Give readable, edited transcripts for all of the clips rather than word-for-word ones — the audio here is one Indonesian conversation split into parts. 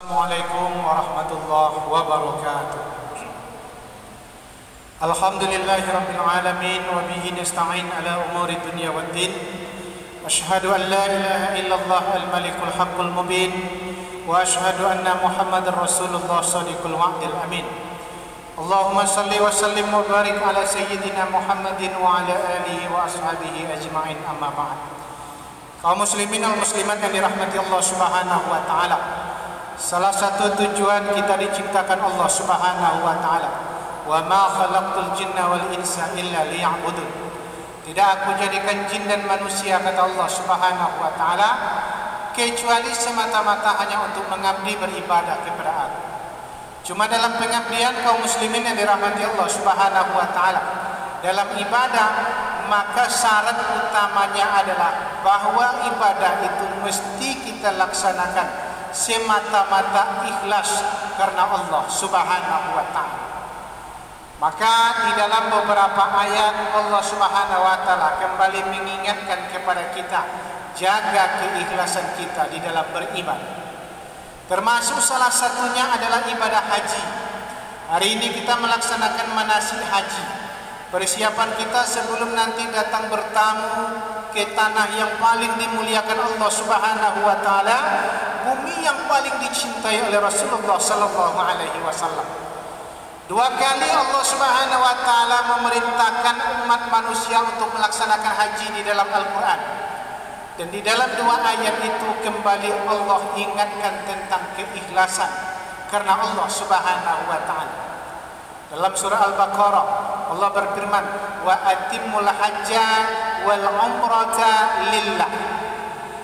Assalamualaikum warahmatullahi wabarakatuh. Alhamdulillahirabbil alamin wa bihi nasta'in ala umuri dunya waddin. Asyhadu an la ilaha illallah al-malikul haqqul mubin wa asyhadu anna Muhammadar rasulullah shadiqul wa'dil amin. Allahumma salli wa sallim wa barik ala sayyidina Muhammadin wa ala alihi wa ashabihi ajma'in, amma ba'd. Kaum muslimin wal muslimat yang dirahmati Allah Subhanahu wa taala, salah satu tujuan kita diciptakan Allah Subhanahu wa taala, wa ma khalaqtul jinna wal insa illa liya'budun. Tidak aku jadikan jin dan manusia, kata Allah Subhanahu wa taala, kecuali semata-mata hanya untuk mengabdi beribadah kepada aku. Cuma dalam pengabdian kaum muslimin yang dirahmati Allah Subhanahu wa taala, dalam ibadah maka syarat utamanya adalah bahwa ibadah itu mesti kita laksanakan semata-mata ikhlas karena Allah Subhanahu wa taala. Maka di dalam beberapa ayat Allah Subhanahu wa taala kembali mengingatkan kepada kita, jaga keikhlasan kita di dalam beribadah. Termasuk salah satunya adalah ibadah haji. Hari ini kita melaksanakan manasik haji. Persiapan kita sebelum nanti datang bertamu ke tanah yang paling dimuliakan Allah Subhanahu wa taala, bumi yang paling dicintai oleh Rasulullah sallallahu alaihi wasallam. Dua kali Allah Subhanahu wa taala memerintahkan umat manusia untuk melaksanakan haji di dalam Al-Qur'an. Dan di dalam dua ayat itu kembali Allah ingatkan tentang keikhlasan karena Allah Subhanahu wa taala. Dalam surah Al-Baqarah Allah berfirman, wa atimmul hajja wal umrata lillah.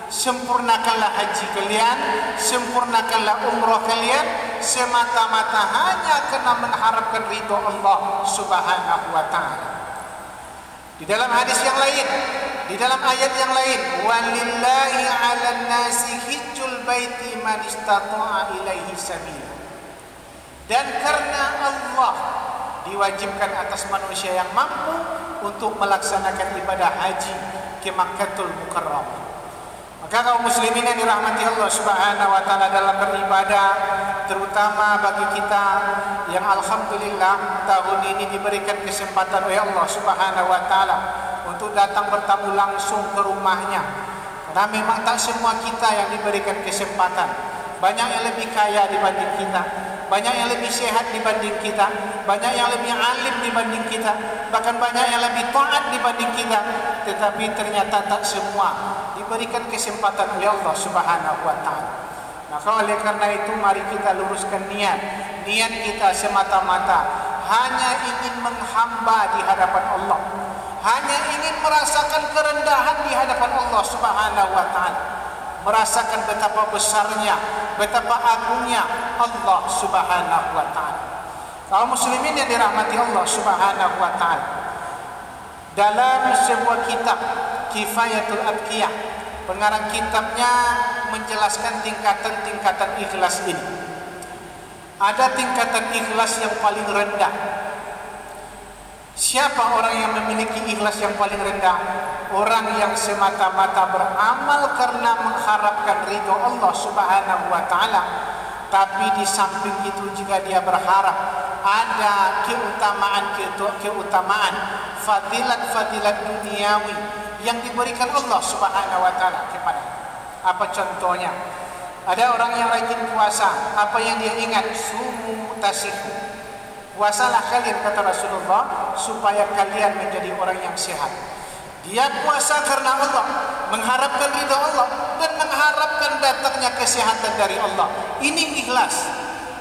Sempurnakanlah haji kalian, sempurnakanlah umrah kalian semata-mata hanya karena mengharapkan ridho Allah Subhanahu wa taala. Di dalam hadis yang lain, di dalam ayat yang lain, walillahi 'alan nasi hijjul baiti man istata'a ilaihi sabila. Dan karena Allah diwajibkan atas manusia yang mampu untuk melaksanakan ibadah haji ke Makkahul Mukarramah. Maka kaum muslimin yang dirahmati Allah Subhanahu wa taala dalam beribadah, terutama bagi kita yang alhamdulillah tahun ini diberikan kesempatan oleh Allah Subhanahu wa taala untuk datang bertamu langsung ke rumahnya. Karena memang tak semua kita yang diberikan kesempatan. Banyak yang lebih kaya dibanding kita, banyak yang lebih sehat dibanding kita, banyak yang lebih alim dibanding kita, bahkan banyak yang lebih taat dibanding kita. Tetapi ternyata tak semua diberikan kesempatan oleh Allah Subhanahu wa taala. Maka oleh karena itu mari kita luruskan niat kita semata-mata hanya ingin menghamba di hadapan Allah, hanya ingin merasakan kerendahan di hadapan Allah Subhanahu wa taala, merasakan betapa besarnya, betapa agungnya Allah Subhanahu wa taala. Kaum muslimin yang dirahmati Allah Subhanahu wa taala, dalam sebuah kitab Kifayatul Adqiyah, pengarang kitabnya menjelaskan tingkatan-tingkatan ikhlas ini. Ada tingkatan ikhlas yang paling rendah. Siapa orang yang memiliki ikhlas yang paling rendah? Orang yang semata-mata beramal karena mengharapkan ridho Allah Subhanahu wa taala, tapi di samping itu juga dia berharap ada keutamaan, fadilat duniawi yang diberikan Allah Subhanahu wa taala kepada. Apa contohnya? Ada orang yang rajin puasa, apa yang dia ingat? Sumu tasihu. Puasalah kalian, kata Rasulullah, supaya kalian menjadi orang yang sehat. Dia puasa karena Allah, mengharapkan ridha Allah dan mengharapkan datangnya kesehatan dari Allah. Ini ikhlas.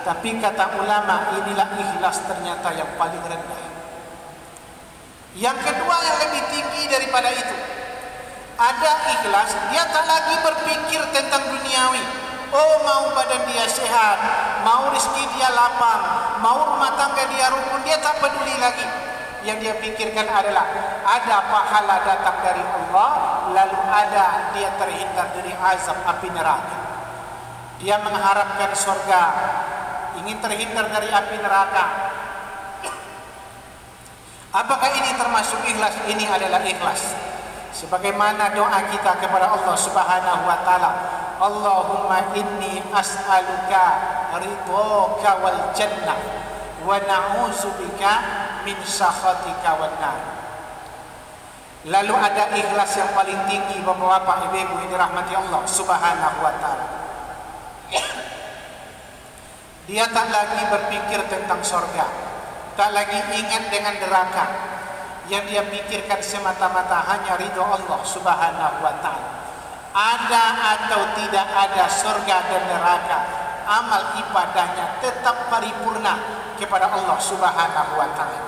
Tapi kata ulama, inilah ikhlas ternyata yang paling rendah. Yang kedua yang lebih tinggi daripada itu, ada ikhlas, dia tak lagi berpikir tentang duniawi. Oh, mau badan dia sehat, mau rezeki dia lapang, mau rumah tangga dia rukun, dia tak peduli lagi. Yang dia pikirkan adalah ada pahala datang dari Allah, lalu ada dia terhindar dari azab api neraka. Dia mengharapkan surga, ingin terhindar dari api neraka. Apakah ini termasuk ikhlas? Ini adalah ikhlas. Sebagaimana doa kita kepada Allah Subhanahu wa taala, Allahumma inni as'aluka ridhaka wal jannah wa na'udzubika min sakhatika wan nar. Lalu ada ikhlas yang paling tinggi Bapak-bapak, Ibu-ibu yang dirahmati Allah Subhanahu wa taala. Dia tak lagi berpikir tentang surga, tak lagi ingat dengan neraka. Yang dia pikirkan semata-mata hanya ridho Allah Subhanahu wa taala. Ada atau tidak ada surga dan neraka, amal ibadahnya tetap paripurna kepada Allah Subhanahu wa taala.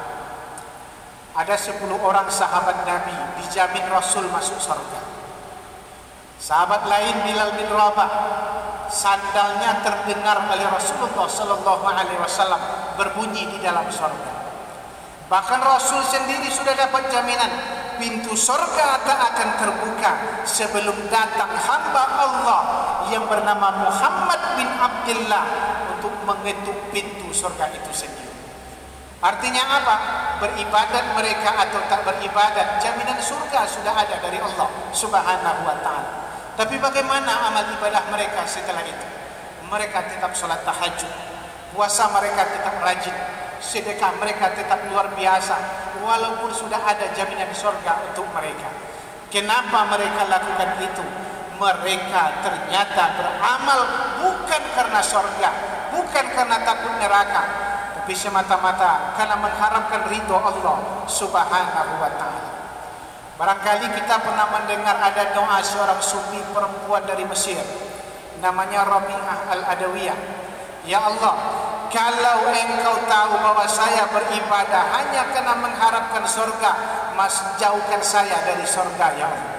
Ada 10 orang sahabat Nabi dijamin Rasul masuk surga. Sahabat lain Bilal bin Rabah, sandalnya terdengar oleh Rasulullah sallallahu alaihi wasallam berbunyi di dalam surga. Bahkan Rasul sendiri sudah dapat jaminan pintu surga tak akan terbuka sebelum datang hamba Allah yang bernama Muhammad bin Abdullah untuk mengetuk pintu surga itu sendiri. Artinya apa? Beribadat mereka atau tak beribadat, jaminan surga sudah ada dari Allah Subhanahu wa taala. Tapi bagaimana amal ibadah mereka setelah itu? Mereka tetap salat tahajud, puasa mereka tetap rajin, sedekah mereka tetap luar biasa, walaupun sudah ada jaminan surga untuk mereka. Kenapa mereka lakukan itu? Mereka ternyata beramal bukan karena surga, bukan karena takut neraka, tapi semata-mata karena mengharapkan ridho Allah Subhanahu wa taala. Barangkali kita pernah mendengar ada doa seorang sufi perempuan dari Mesir, namanya Rabi'ah Al-Adawiyah. Ya Allah, kalau engkau tahu bahwa saya beribadah hanya karena mengharapkan surga, jauhkan saya dari surga ya Allah.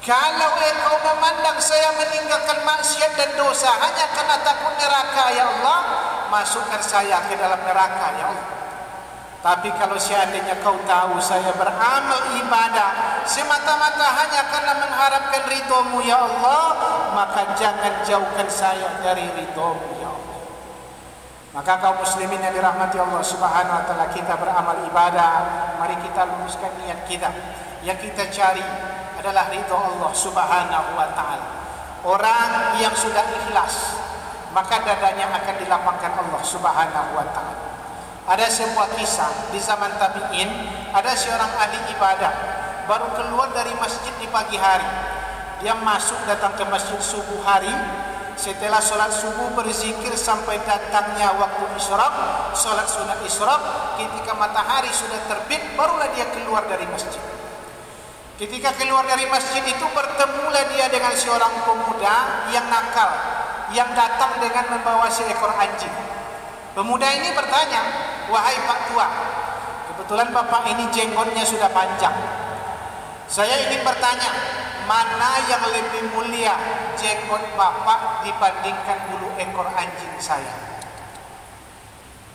Kalau engkau memandang saya meninggalkan maksiat dan dosa hanya karena takut neraka ya Allah, masukkan saya ke dalam neraka ya Allah. Tapi kalau seandainya kau tahu saya beramal ibadah semata-mata hanya karena mengharapkan ridhomu ya Allah, maka jangan jauhkan saya dari ridhomu ya Allah. Maka kaum muslimin yang dirahmati Allah Subhanahu wa taala, kita beramal ibadah, mari kita luruskan niat kita. Yang kita cari adalah ridho Allah Subhanahu wa taala. Orang yang sudah ikhlas, maka dadanya akan dilapangkan Allah Subhanahu wa taala. Ada sebuah kisah di zaman tabi'in, ada seorang ahli ibadah baru keluar dari masjid di pagi hari. Dia masuk datang ke masjid subuh hari. Setelah sholat subuh berzikir sampai datangnya waktu isyraq, sholat sunat isyraq. Ketika matahari sudah terbit, barulah dia keluar dari masjid. Ketika keluar dari masjid itu, bertemulah dia dengan seorang pemuda yang nakal, yang datang dengan membawa seekor anjing. Pemuda ini bertanya, wahai Pak Tua, kebetulan Bapak ini jenggotnya sudah panjang. Saya ingin bertanya, mana yang lebih mulia, jenggot Bapak dibandingkan bulu ekor anjing saya?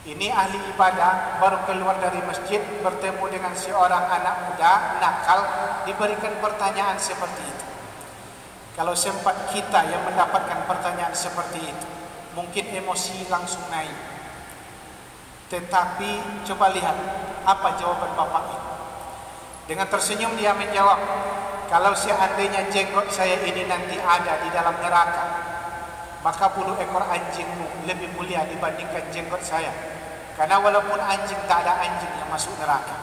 Ini ahli ibadah baru keluar dari masjid, bertemu dengan seorang anak muda nakal, diberikan pertanyaan seperti itu. Kalau sempat kita yang mendapatkan pertanyaan seperti itu, mungkin emosi langsung naik. Tetapi coba lihat apa jawaban Bapak ini. Dengan tersenyum dia menjawab, kalau seandainya jenggot saya ini nanti ada di dalam neraka, maka bulu ekor anjingmu lebih mulia dibandingkan jenggot saya. Karena walaupun anjing, tak ada anjing yang masuk neraka.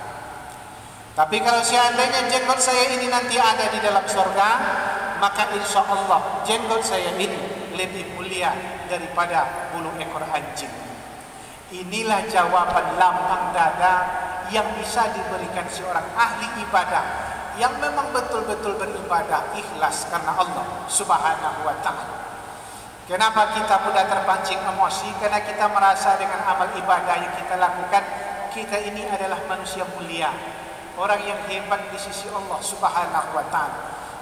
Tapi kalau seandainya jenggot saya ini nanti ada di dalam surga, maka insya Allah jenggot saya ini lebih mulia daripada bulu ekor anjing. Inilah jawaban lapang dada yang bisa diberikan seorang ahli ibadah yang memang betul-betul beribadah ikhlas karena Allah Subhanahu wa taala. Kenapa kita mudah terpancing emosi? Karena kita merasa dengan amal ibadah yang kita lakukan, kita ini adalah manusia mulia, orang yang hebat di sisi Allah Subhanahu wa taala.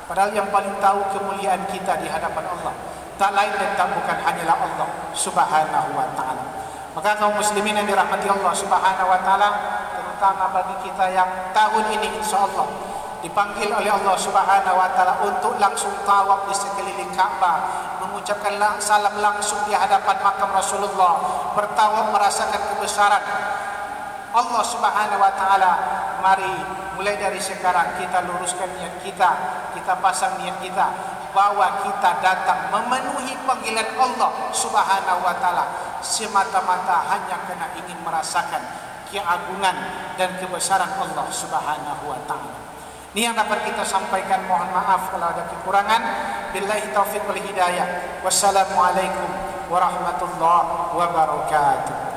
Padahal yang paling tahu kemuliaan kita di hadapan Allah tak lain dan tak bukan hanyalah Allah Subhanahu wa taala. Maka kaum muslimin yang dirahmati Allah Subhanahu wa taala, terutama bagi kita yang tahun ini insyaallah dipanggil oleh Allah Subhanahu wa taala untuk langsung tawaf di sekeliling Ka'bah, mengucapkan salam langsung di hadapan makam Rasulullah, bertawaf merasakan kebesaran Allah Subhanahu wa taala. Mari mulai dari sekarang kita luruskan niat kita, kita pasang niat kita bahwa kita datang memenuhi panggilan Allah Subhanahu wa taala semata-mata hanya karena ingin merasakan keagungan dan kebesaran Allah Subhanahu wa taala. Ini yang dapat kita sampaikan. Mohon maaf kalau ada kekurangan. Billahi taufiq wal hidayah. Wassalamualaikum warahmatullahi wabarakatuh.